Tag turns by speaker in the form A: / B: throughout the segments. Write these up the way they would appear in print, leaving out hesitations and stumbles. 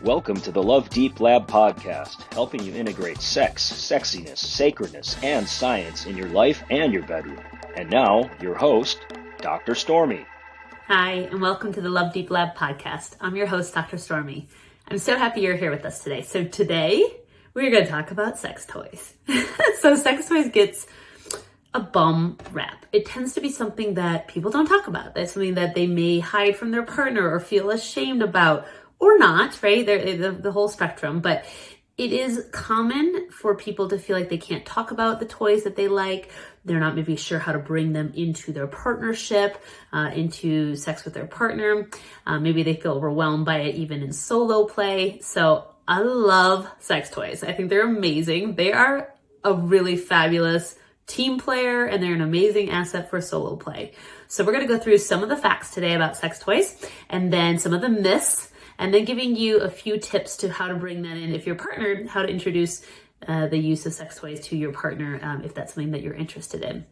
A: Welcome to the Love Deep Lab podcast, helping you integrate sex, sexiness, sacredness, and science in your life and your bedroom. And now, your host, Dr. Stormy.
B: Hi, and welcome to the Love Deep Lab podcast. I'm your host, Dr. Stormy. I'm so happy you're here with us today. So today, we're going to talk about sex toys. So sex toys gets a bum rap. It tends to be something that people don't talk about. That's something that they may hide from their partner or feel ashamed about, or not, right? The whole spectrum. But it is common for people to feel like they can't talk about the toys that they like. They're not maybe sure how to bring them into their partnership, into sex with their partner. Maybe they feel overwhelmed by it even in solo play. So I love sex toys. I think they're amazing. They are a really fabulous team player, and they're an amazing asset for solo play. So we're going to go through some of the facts today about sex toys, and then some of the myths, and then giving you a few tips to how to bring that in if you're partnered, how to introduce the use of sex toys to your partner if that's something that you're interested in.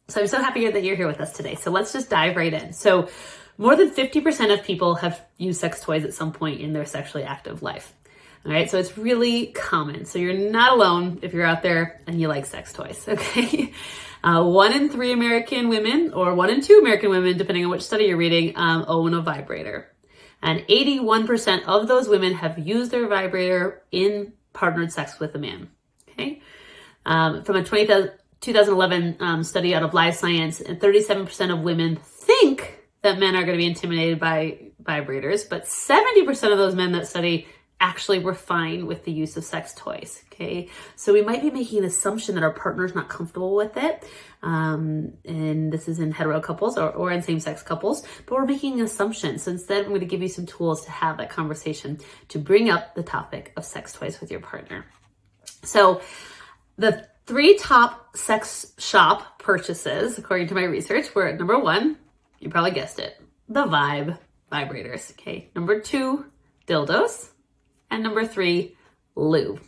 B: So I'm so happy that you're here with us today. So let's just dive right in. So more than 50% of people have used sex toys at some point in their sexually active life. All right, so it's really common. So you're not alone if you're out there and you like sex toys, okay? 1 in 3 American women, or 1 in 2 American women, depending on which study you're reading, own a vibrator. And 81% of those women have used their vibrator in partnered sex with a man, okay? From a 2011 study out of Live Science, 37% of women think that men are going to be intimidated by vibrators, but 70% of those men that study actually were fine with the use of sex toys, okay? So we might be making an assumption that our partner's not comfortable with it, and this is in hetero couples or in same-sex couples, but we're making an assumption. So instead, I'm going to give you some tools to have that conversation, to bring up the topic of sex toys with your partner. So the 3 top sex shop purchases, according to my research, were at number 1, you probably guessed it, the Vibe vibrators, okay? Number 2, dildos. And number 3, lube.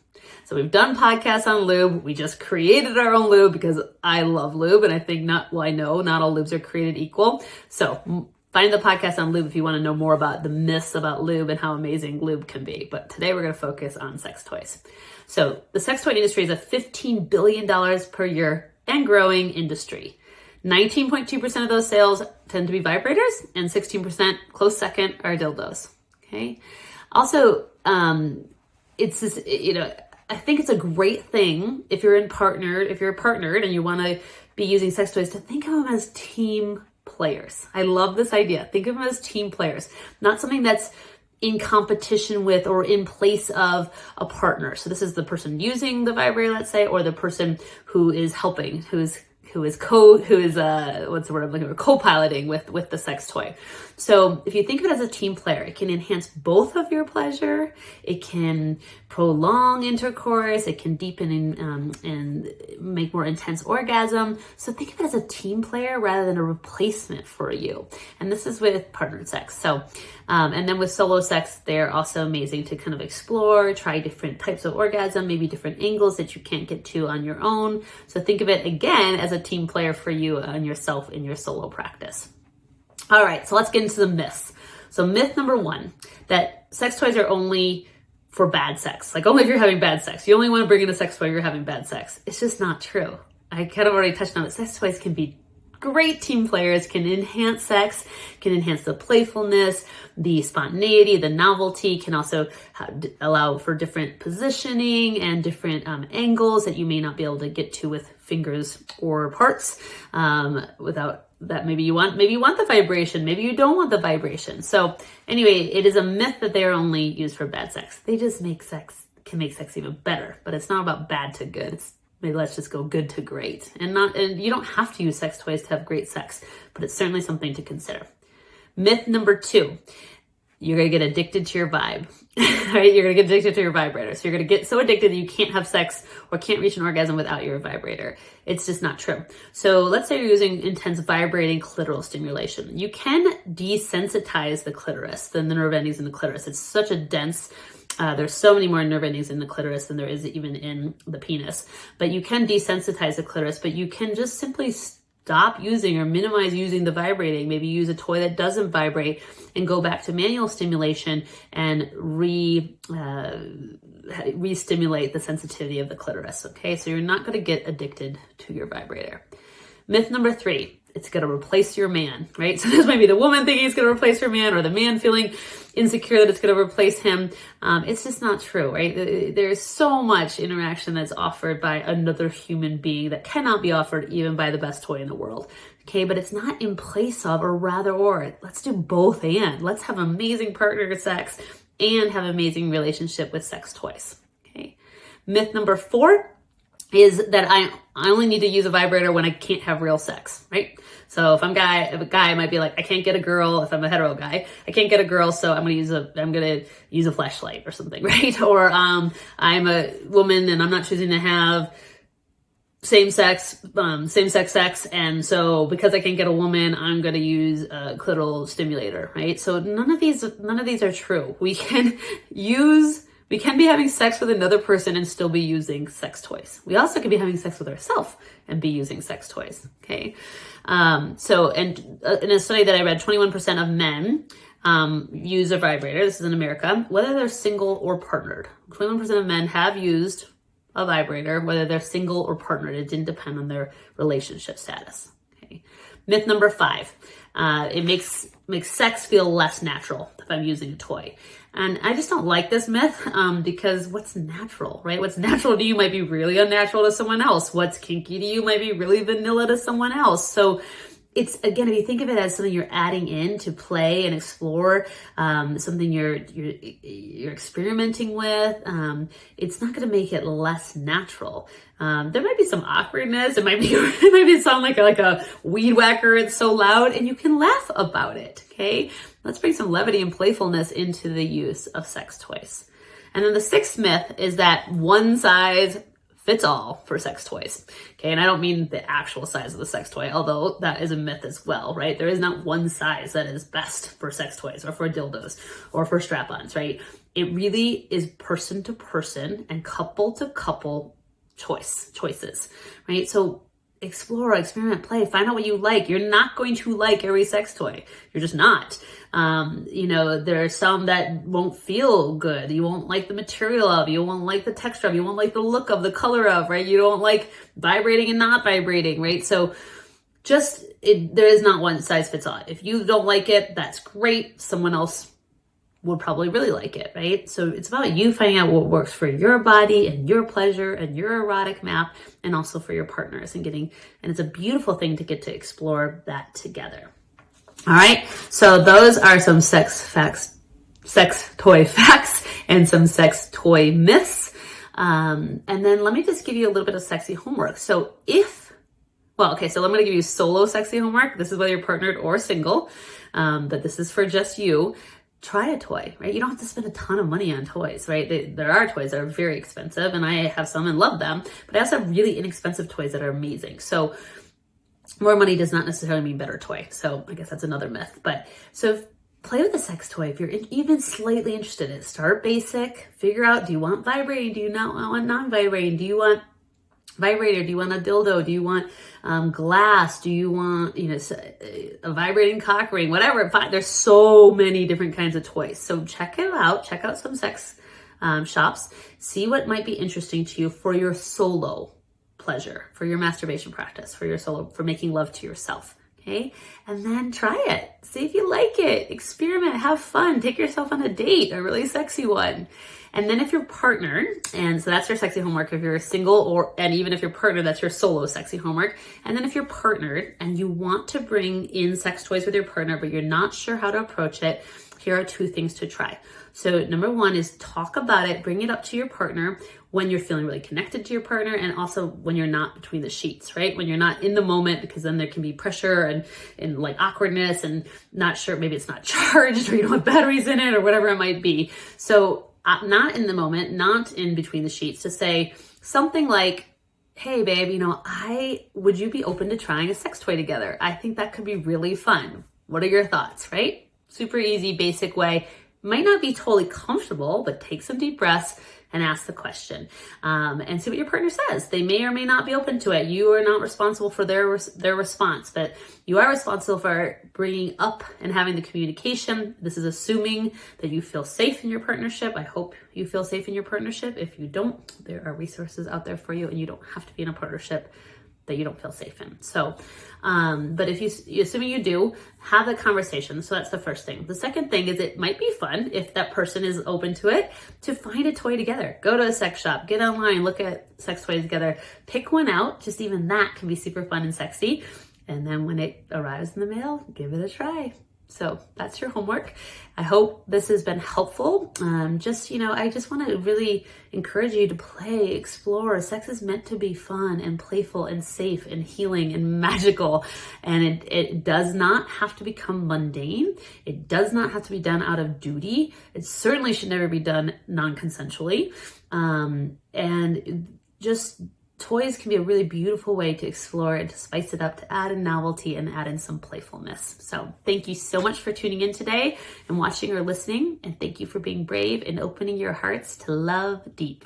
B: So we've done podcasts on lube. We just created our own lube because I love lube, and I think I know not all lubes are created equal. So find the podcast on lube if you want to know more about the myths about lube and how amazing lube can be. But today we're going to focus on sex toys. So the sex toy industry is a $15 billion per year and growing industry. 19.2% of those sales tend to be vibrators, and 16%, close second, are dildos. Okay. Also, it's this, I think it's a great thing if you're partnered and you want to be using sex toys, to think of them as team players. I love this idea. Think of them as team players, not something that's in competition with or in place of a partner. So this is the person using the vibrator, let's say, or the person who is helping, who is co-piloting with the sex toy. So if you think of it as a team player, it can enhance both of your pleasure. It can prolong intercourse. It can deepen and make more intense orgasm. So think of it as a team player rather than a replacement for you. And this is with partnered sex. So, and then with solo sex, they're also amazing to kind of explore, try different types of orgasm, maybe different angles that you can't get to on your own. So think of it again as a team player for you and yourself in your solo practice. All right, so let's get into the myths. So myth number 1, that sex toys are only for bad sex. Like only if you're having bad sex. You only want to bring in a sex toy if you're having bad sex. It's just not true. I kind of already touched on it. Sex toys can be great team players, can enhance sex, can enhance the playfulness, the spontaneity, the novelty, can also allow for different positioning and different angles that you may not be able to get to with fingers or parts without that. Maybe you want the vibration, maybe you don't want the vibration. So anyway, it is a myth that they are only used for bad sex. They just can make sex even better, but it's not about bad to good. Maybe let's just go good to great. And you don't have to use sex toys to have great sex, but it's certainly something to consider. Myth number 2, you're going to get addicted to your vibe, right? You're going to get addicted to your vibrator. So you're going to get so addicted that you can't have sex or can't reach an orgasm without your vibrator. It's just not true. So let's say you're using intense vibrating clitoral stimulation. You can desensitize the clitoris, the nerve endings in the clitoris. It's such a dense, there's so many more nerve endings in the clitoris than there is even in the penis. But you can desensitize the clitoris, but you can just simply stop using or minimize using the vibrating. Maybe use a toy that doesn't vibrate and go back to manual stimulation and re-stimulate the sensitivity of the clitoris, okay? So you're not gonna get addicted to your vibrator. Myth number 3, it's gonna replace your man, right? So this might be the woman thinking it's gonna replace her man, or the man feeling insecure that it's gonna replace him. It's just not true, right? There's so much interaction that's offered by another human being that cannot be offered even by the best toy in the world, okay? But it's not in place of, or rather, or. Let's do both and. Let's have amazing partner sex and have an amazing relationship with sex toys, okay? Myth number 4 is that I only need to use a vibrator when I can't have real sex, right? So if a guy might be like, I can't get a girl. If I'm a hetero guy, I can't get a girl, so I'm gonna use a fleshlight or something, right? Or I'm a woman and I'm not choosing to have same-sex sex, and so because I can't get a woman, I'm gonna use a clitoral stimulator, right? So none of these are true. We can be having sex with another person and still be using sex toys. We also could be having sex with ourselves and be using sex toys, okay? In a study that I read, 21% of men use a vibrator. This is in America, whether they're single or partnered. 21% of men have used a vibrator, whether they're single or partnered. It didn't depend on their relationship status, okay? Myth number 5, it makes sex feel less natural if I'm using a toy. And I just don't like this myth because what's natural, right? What's natural to you might be really unnatural to someone else. What's kinky to you might be really vanilla to someone else. So it's, again, if you think of it as something you're adding in to play and explore, something you're experimenting with, it's not going to make it less natural. There might be some awkwardness. It might sound like a weed whacker. It's so loud, and you can laugh about it. Okay, let's bring some levity and playfulness into the use of sex toys. And then the 6th myth is that one size fits all for sex toys. Okay, and I don't mean the actual size of the sex toy, although that is a myth as well, right? There is not one size that is best for sex toys or for dildos or for strap-ons, right? It really is person to person and couple to couple choices, right? So explore, experiment, play, find out what you like. You're not going to like every sex toy. You're just not. There are some that won't feel good. You won't like the material of, you won't like the texture of, you won't like the look of, the color of, right? You don't like vibrating and not vibrating, right? So there is not one size fits all. If you don't like it, that's great. Someone else would probably really like it, right? So it's about you finding out what works for your body and your pleasure and your erotic map, and also for your partners, and it's a beautiful thing to get to explore that together. All right. So those are some sex toy facts and some sex toy myths. And then let me just give you a little bit of sexy homework. So I'm going to give you solo sexy homework. This is whether you're partnered or single, but this is for just you. Try a toy, right? You don't have to spend a ton of money on toys, right? There are toys that are very expensive, and I have some and love them, but I also have really inexpensive toys that are amazing. So more money does not necessarily mean better toy. So I guess that's another myth. But so play with a sex toy. If you're even slightly interested in it, start basic, figure out, do you want vibrating? Do you not want non-vibrating? Do you want vibrator? Do you want a dildo? Do you want glass? Do you want a vibrating cock ring? Whatever. There's so many different kinds of toys. So check it out. Check out some sex shops. See what might be interesting to you for your solo pleasure, for your masturbation practice, for making love to yourself. Okay, and then try it. See if you like it. Experiment. Have fun. Take yourself on a date, a really sexy one. And then if you're partnered, and so that's your sexy homework if you're single, and even if you're partnered, that's your solo sexy homework. And then if you're partnered and you want to bring in sex toys with your partner, but you're not sure how to approach it, here are 2 things to try. So number 1 is talk about it, bring it up to your partner when you're feeling really connected to your partner, and also when you're not between the sheets, right? When you're not in the moment, because then there can be pressure and like awkwardness and not sure, maybe it's not charged or you don't have batteries in it or whatever it might be. So not in the moment, not in between the sheets, to say something like, hey babe, would you be open to trying a sex toy together? I think that could be really fun. What are your thoughts, right? Super easy, basic way. Might not be totally comfortable, but take some deep breaths and ask the question, and see what your partner says. They may or may not be open to it. You are not responsible for their response, but you are responsible for bringing up and having the communication. This is assuming that you feel safe in your partnership. I hope you feel safe in your partnership. If you don't, there are resources out there for you, and you don't have to be in a partnership that you don't feel safe in. So, but if assuming you do, have the conversation. So that's the first thing. The second thing is it might be fun, if that person is open to it, to find a toy together. Go to a sex shop, get online, look at sex toys together, pick one out. Just even that can be super fun and sexy. And then when it arrives in the mail, give it a try. So that's your homework. I hope this has been helpful. I just want to really encourage you to play, explore. Sex is meant to be fun and playful and safe and healing and magical. And it does not have to become mundane. It does not have to be done out of duty. It certainly should never be done non-consensually. And just toys can be a really beautiful way to explore and to spice it up, to add in novelty and add in some playfulness. So thank you so much for tuning in today and watching or listening. And thank you for being brave and opening your hearts to love deep.